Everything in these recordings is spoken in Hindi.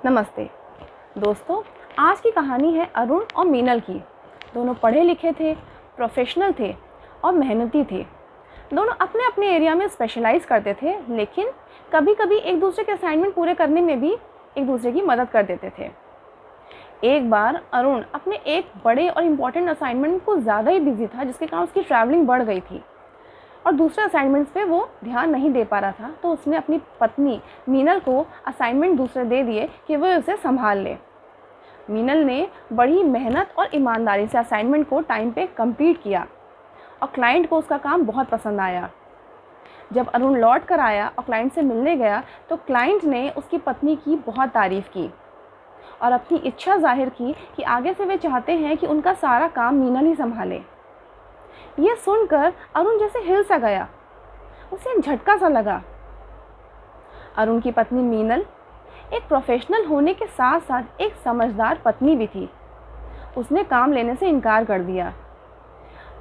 नमस्ते दोस्तों, आज की कहानी है अरुण और मीनल की। दोनों पढ़े लिखे थे, प्रोफेशनल थे और मेहनती थे। दोनों अपने अपने एरिया में स्पेशलाइज करते थे, लेकिन कभी कभी एक दूसरे के असाइनमेंट पूरे करने में भी एक दूसरे की मदद कर देते थे। एक बार अरुण अपने एक बड़े और इम्पॉर्टेंट असाइनमेंट को ज़्यादा ही बिजी था, जिसके कारण उसकी ट्रैवलिंग बढ़ गई थी और दूसरे असाइनमेंट्स पे वो ध्यान नहीं दे पा रहा था। तो उसने अपनी पत्नी मीनल को असाइनमेंट दूसरे दे दिए कि वो उसे संभाल ले। मीनल ने बड़ी मेहनत और ईमानदारी से असाइनमेंट को टाइम पे कंप्लीट किया और क्लाइंट को उसका काम बहुत पसंद आया। जब अरुण लौट कर आया और क्लाइंट से मिलने गया तो क्लाइंट ने उसकी पत्नी की बहुत तारीफ़ की और अपनी इच्छा जाहिर की कि आगे से वे चाहते हैं कि उनका सारा काम मीनल ही संभाले। ये सुनकर अरुण जैसे हिल सा गया, उसे झटका सा लगा। अरुण की पत्नी मीनल एक प्रोफेशनल होने के साथ साथ एक समझदार पत्नी भी थी। उसने काम लेने से इनकार कर दिया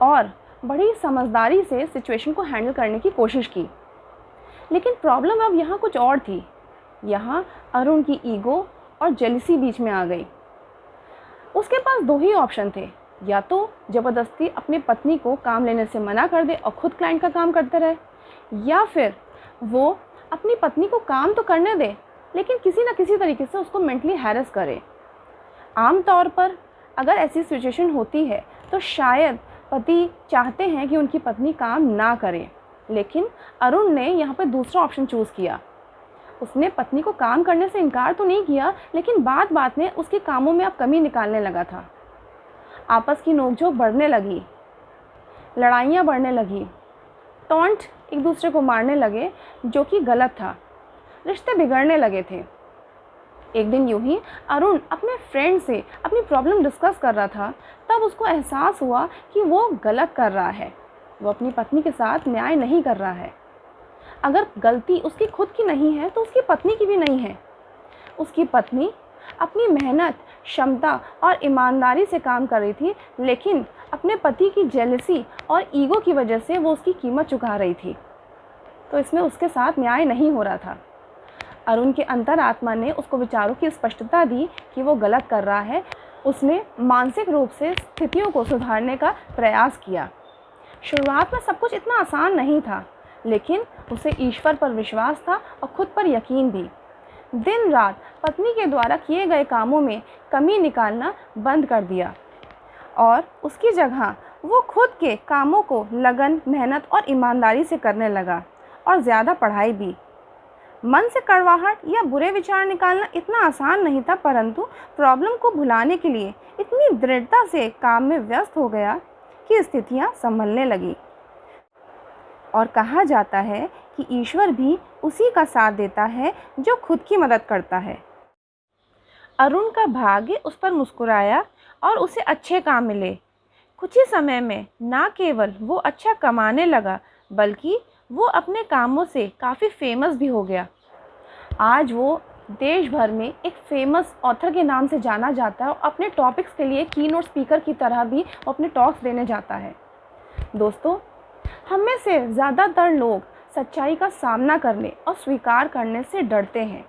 और बड़ी समझदारी से सिचुएशन को हैंडल करने की कोशिश की। लेकिन प्रॉब्लम अब यहाँ कुछ और थी। यहाँ अरुण की ईगो और जेलसी बीच में आ गई। उसके पास दो ही ऑप्शन थे, या तो ज़बरदस्ती अपनी पत्नी को काम लेने से मना कर दे और ख़ुद क्लाइंट का काम करते रहे, या फिर वो अपनी पत्नी को काम तो करने दे लेकिन किसी न किसी तरीके से उसको मेंटली हैरेस करे। आम तौर पर अगर ऐसी सिचुएशन होती है तो शायद पति चाहते हैं कि उनकी पत्नी काम ना करे, लेकिन अरुण ने यहाँ पर दूसरा ऑप्शन चूज़ किया। उसने पत्नी को काम करने से इनकार तो नहीं किया, लेकिन बात बात में उसके कामों में अब कमी निकालने लगा था। आपस की नोकझोंक बढ़ने लगी, लड़ाइयाँ बढ़ने लगी, टॉन्ट एक दूसरे को मारने लगे, जो कि गलत था। रिश्ते बिगड़ने लगे थे। एक दिन यूं ही अरुण अपने फ्रेंड से अपनी प्रॉब्लम डिस्कस कर रहा था, तब उसको एहसास हुआ कि वो गलत कर रहा है। वो अपनी पत्नी के साथ न्याय नहीं कर रहा है। अगर गलती उसकी खुद की नहीं है तो उसकी पत्नी की भी नहीं है। उसकी पत्नी अपनी मेहनत, क्षमता और ईमानदारी से काम कर रही थी, लेकिन अपने पति की जेलसी और ईगो की वजह से वो उसकी कीमत चुका रही थी। तो इसमें उसके साथ न्याय नहीं हो रहा था। अरुण के अंतरात्मा ने उसको विचारों की स्पष्टता दी कि वो गलत कर रहा है। उसने मानसिक रूप से स्थितियों को सुधारने का प्रयास किया। शुरुआत में सब कुछ इतना आसान नहीं था, लेकिन उसे ईश्वर पर विश्वास था और खुद पर यकीन भी। दिन रात पत्नी के द्वारा किए गए कामों में कमी निकालना बंद कर दिया और उसकी जगह वो खुद के कामों को लगन, मेहनत और ईमानदारी से करने लगा, और ज़्यादा पढ़ाई भी। मन से कड़वाहट या बुरे विचार निकालना इतना आसान नहीं था, परंतु प्रॉब्लम को भुलाने के लिए इतनी दृढ़ता से काम में व्यस्त हो गया कि स्थितियाँ संभलने लगी। और कहा जाता है कि ईश्वर भी उसी का साथ देता है जो खुद की मदद करता है। अरुण का भाग्य उस पर मुस्कुराया और उसे अच्छे काम मिले। कुछ ही समय में ना केवल वो अच्छा कमाने लगा, बल्कि वो अपने कामों से काफ़ी फेमस भी हो गया। आज वो देश भर में एक फेमस ऑथर के नाम से जाना जाता है और अपने टॉपिक्स के लिए कीनोट स्पीकर की तरह भी वो अपने टॉक्स देने जाता है। दोस्तों, हम में से ज़्यादातर लोग सच्चाई का सामना करने और स्वीकार करने से डरते हैं,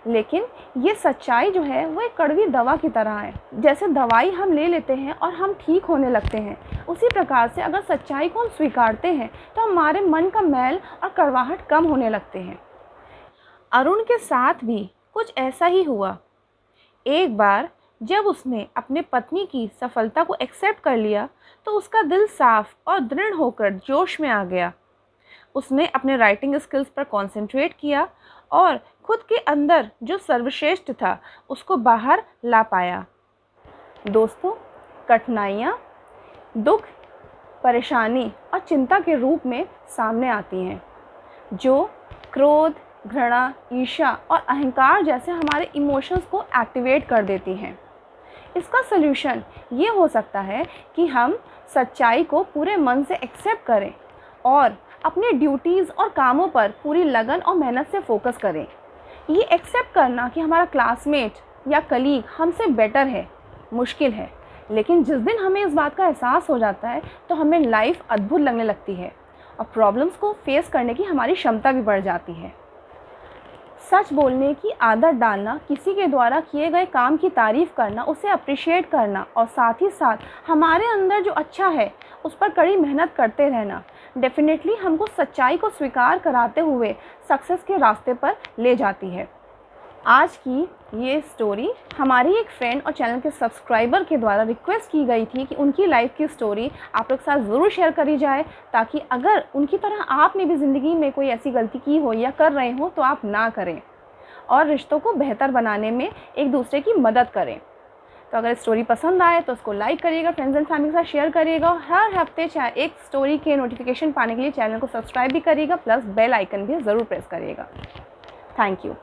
लेकिन ये सच्चाई जो है वो एक कड़वी दवा की तरह है। जैसे दवाई हम ले लेते हैं और हम ठीक होने लगते हैं, उसी प्रकार से अगर सच्चाई को हम स्वीकारते हैं तो हमारे मन का मैल और कड़वाहट कम होने लगते हैं। अरुण के साथ भी कुछ ऐसा ही हुआ। एक बार जब उसने अपने पत्नी की सफलता को एक्सेप्ट कर लिया तो उसका दिल साफ और दृढ़ होकर जोश में आ गया। उसने अपने राइटिंग स्किल्स पर कंसंट्रेट किया और खुद के अंदर जो सर्वश्रेष्ठ था उसको बाहर ला पाया। दोस्तों, कठिनाइयाँ दुख, परेशानी और चिंता के रूप में सामने आती हैं, जो क्रोध, घृणा, ईर्ष्या और अहंकार जैसे हमारे इमोशंस को एक्टिवेट कर देती हैं। इसका सल्यूशन ये हो सकता है कि हम सच्चाई को पूरे मन से एक्सेप्ट करें और अपने ड्यूटीज़ और कामों पर पूरी लगन और मेहनत से फोकस करें। ये एक्सेप्ट करना कि हमारा क्लासमेट या कलीग हमसे बेटर है मुश्किल है, लेकिन जिस दिन हमें इस बात का एहसास हो जाता है तो हमें लाइफ अद्भुत लगने लगती है और प्रॉब्लम्स को फेस करने की हमारी क्षमता भी बढ़ जाती है। सच बोलने की आदत डालना, किसी के द्वारा किए गए काम की तारीफ़ करना, उसे अप्रिशिएट करना और साथ ही साथ हमारे अंदर जो अच्छा है उस पर कड़ी मेहनत करते रहना डेफिनेटली हमको सच्चाई को स्वीकार कराते हुए सक्सेस के रास्ते पर ले जाती है। आज की ये स्टोरी हमारी एक फ्रेंड और चैनल के सब्सक्राइबर के द्वारा रिक्वेस्ट की गई थी कि उनकी लाइफ की स्टोरी आप लोग के साथ ज़रूर शेयर करी जाए, ताकि अगर उनकी तरह आपने भी ज़िंदगी में कोई ऐसी गलती की हो या कर रहे हो तो आप ना करें और रिश्तों को बेहतर बनाने में एक दूसरे की मदद करें। तो अगर स्टोरी पसंद आए तो उसको लाइक करिएगा, फ्रेंड्स एंड फैमिली के साथ शेयर करिएगा और हर हफ्ते एक स्टोरी के नोटिफिकेशन पाने के लिए चैनल को सब्सक्राइब भी करिएगा, प्लस बेल आइकन भी ज़रूर प्रेस करिएगा। Thank you.